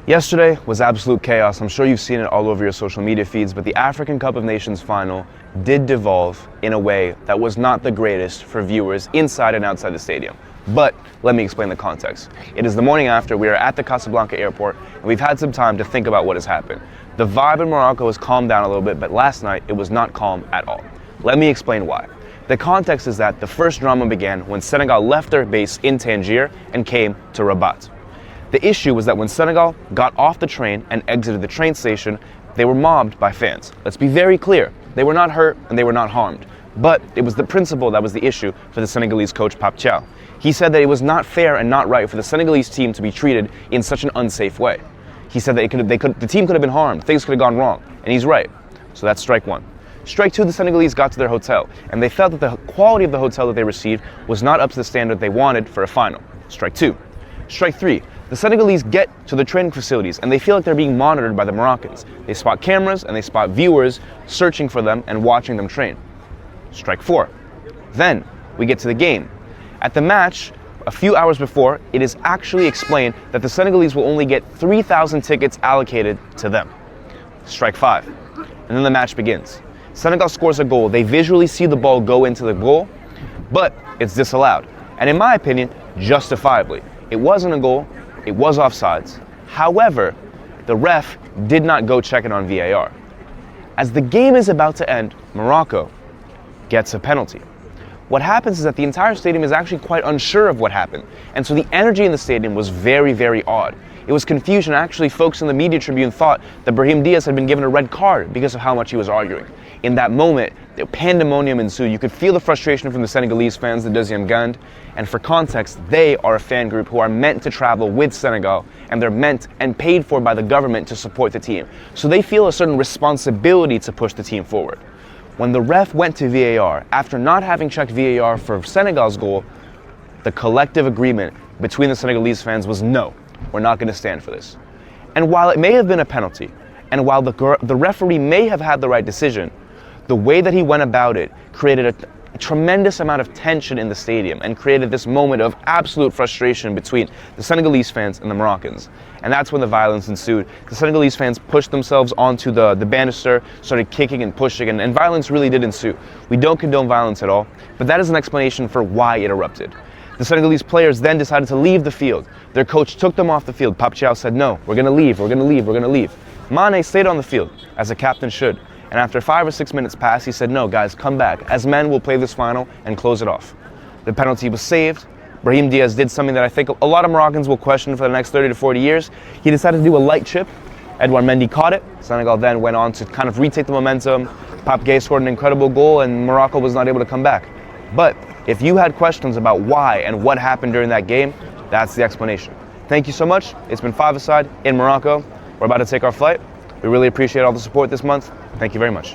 Yesterday was absolute chaos. I'm sure you've seen it all over your social media feeds, but the African Cup of Nations final did devolve in a way that was not the greatest for viewers inside and outside the stadium. But let me explain the context. It is the morning after. We are at the Casablanca airport, and we've had some time to think about what has happened. The vibe in Morocco has calmed down a little bit, but last night it was not calm at all. Let me explain why. The context is that the first drama began when Senegal left their base in Tangier and came to Rabat. The issue was that when Senegal got off the train and exited the train station, they were mobbed by fans. Let's be very clear. They were not hurt and they were not harmed. But it was the principle that was the issue for the Senegalese coach Pape Thiaw. He said that it was not fair and not right for the Senegalese team to be treated in such an unsafe way. He said that the team could have been harmed, things could have gone wrong, and he's right. So that's strike one. Strike two, the Senegalese got to their hotel, and they felt that the quality of the hotel that they received was not up to the standard they wanted for a final. Strike two. Strike three, the Senegalese get to the training facilities and they feel like they're being monitored by the Moroccans. They spot cameras and they spot viewers searching for them and watching them train. Strike four. Then we get to the game. At the match, a few hours before, it is actually explained that the Senegalese will only get 3,000 tickets allocated to them. Strike five. And then the match begins. Senegal scores a goal. They visually see the ball go into the goal, but it's disallowed. And in my opinion, justifiably. It wasn't a goal, it was offsides. However, the ref did not go check it on VAR. As the game is about to end, Morocco gets a penalty. What happens is that the entire stadium is actually quite unsure of what happened. And so the energy in the stadium was very, very odd. It was confusion. Actually, folks in the media tribune thought that Brahim Diaz had been given a red card because of how much he was arguing. In that moment, the pandemonium ensued. You could feel the frustration from the Senegalese fans, the Deuxième Gande. And for context, they are a fan group who are meant to travel with Senegal, and they're meant and paid for by the government to support the team. So they feel a certain responsibility to push the team forward. When the ref went to VAR, after not having checked VAR for Senegal's goal, the collective agreement between the Senegalese fans was no, we're not going to stand for this. And while it may have been a penalty, and while the referee may have had the right decision, the way that he went about it created a tremendous amount of tension in the stadium and created this moment of absolute frustration between the Senegalese fans and the Moroccans. And that's when the violence ensued. The Senegalese fans pushed themselves onto the banister, started kicking and pushing, and violence really did ensue. We don't condone violence at all, but that is an explanation for why it erupted. The Senegalese players then decided to leave the field. Their coach took them off the field. Pape Thiaw said, no, we're going to leave, we're going to leave, we're going to leave. Mane stayed on the field, as a captain should. And after 5 or 6 minutes passed, he said, no, guys, come back. As men, we'll play this final and close it off. The penalty was saved. Brahim Diaz did something that I think a lot of Moroccans will question for the next 30 to 40 years. He decided to do a light chip. Edouard Mendy caught it. Senegal then went on to kind of retake the momentum. Pape Gueye scored an incredible goal, and Morocco was not able to come back. But if you had questions about why and what happened during that game, that's the explanation. Thank you so much. It's been Five-A-Side in Morocco. We're about to take our flight. We really appreciate all the support this month. Thank you very much.